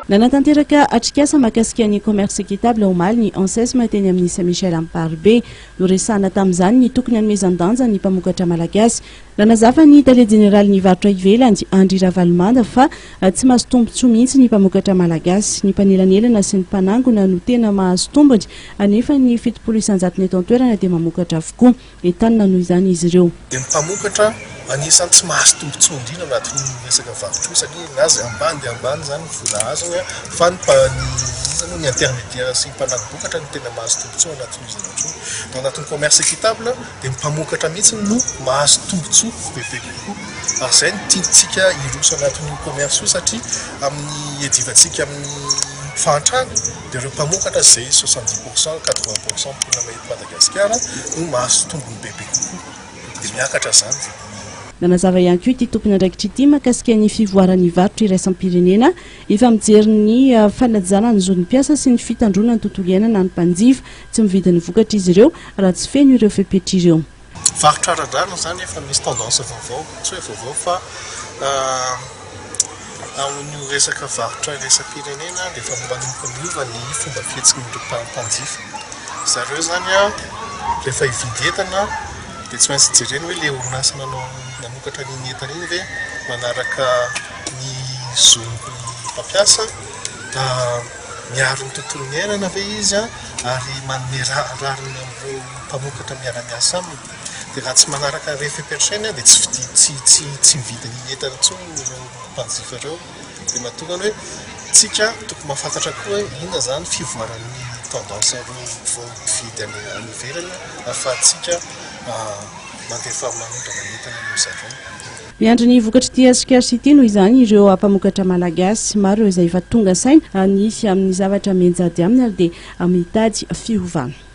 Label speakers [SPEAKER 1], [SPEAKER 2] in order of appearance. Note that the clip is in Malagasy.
[SPEAKER 1] Nanatanteraka atrikasa mahakasika ny commerce équitable omaly ny ANSES teny amin'ny Saint-Michel Amparibe no resahana tamin'izany ny tokony hanomezan-danja ny mpamokatra malagasy. Nanazafa ny tale jeneraly ny varotra ivelany Andry Ravalomanda fa tsy mahazo tombontsoa mihitsy ny mpamokatra malagasy. Ny mpanelanelana sy ny mpanangona no tena mahazo tombony anefa ny 700 eto an-toerana dia mamokatra avokoa. Entanina noho izany izy ireo.
[SPEAKER 2] Dia ny mpamokatra anisan'ny tsy mahazo tombontsoa indrindra anatin'ny resaka varotra satria nazy ambany dia ambany zany vola azony fa ny intermédiaire sy mpanagobokatra no tena mahazo tombontsoa anatin'ny zavatra. Ao anatin'ny commerce équitable dia ny mpamokatra mihitsy no mahazo tombontsoa bebe kokoa. Ary izay no tiantsika iroso anatin'ny commerce io satria amin'ny edivantsika amin'ny fahantrano dia ireo mpamokatra izay 70% 80% mpona eto Madagasikara no mahazo tombony bebe kokoa. Dia miakatra zany.
[SPEAKER 1] Nanazava ihany koa ity tompony andraikitra ity mahakasika ny fivoaran'ny varotra iraisam-pirenena efa mijery ny fanajana ny zon'ny mpiasa sy ny fitandrona ny tontolo iainana ny mpanjifa tsy mividy ny vokatra izy ireo raha tsy feno ireo fepetra ireo.
[SPEAKER 2] Varotra ara-drano zany efa misy tendance vaovao, tsy hoe vaovao fa amin'ny resaka varotra iraisam-pirenena dia efa manomboka miova ny fomba fihetsin'ireo mpanjifa. Zareo zany rehefa hividy entana dia tsy maintsy jereny hoe ilay orinasa namokatra ny entana iny ve manaraka ny zon'ny mpampiasa, miaro ny tontolo ny iainana ve izy ary manome rariny amin'ireo mpamokatra miara-miasa aminy. Dia raha tsy manaraka ireo fepetrainy dia tsy mividy ny entana intsony ireo mpanjifa ireo. Dia mahatonga hoe tsika tokony mahafantatra koa hoe inona zany fivoaran'ny tendance ireo mpividy any ivelany ahafahantsika mandefa manondrana entana no zareo.
[SPEAKER 1] Miandry ny vokatra ity asikasy ity noho izany ireo mpamokatra malagasy maro izay efa tonga saina nisy amin'ny zavatra menjady aminy ary dia mitady fiovana.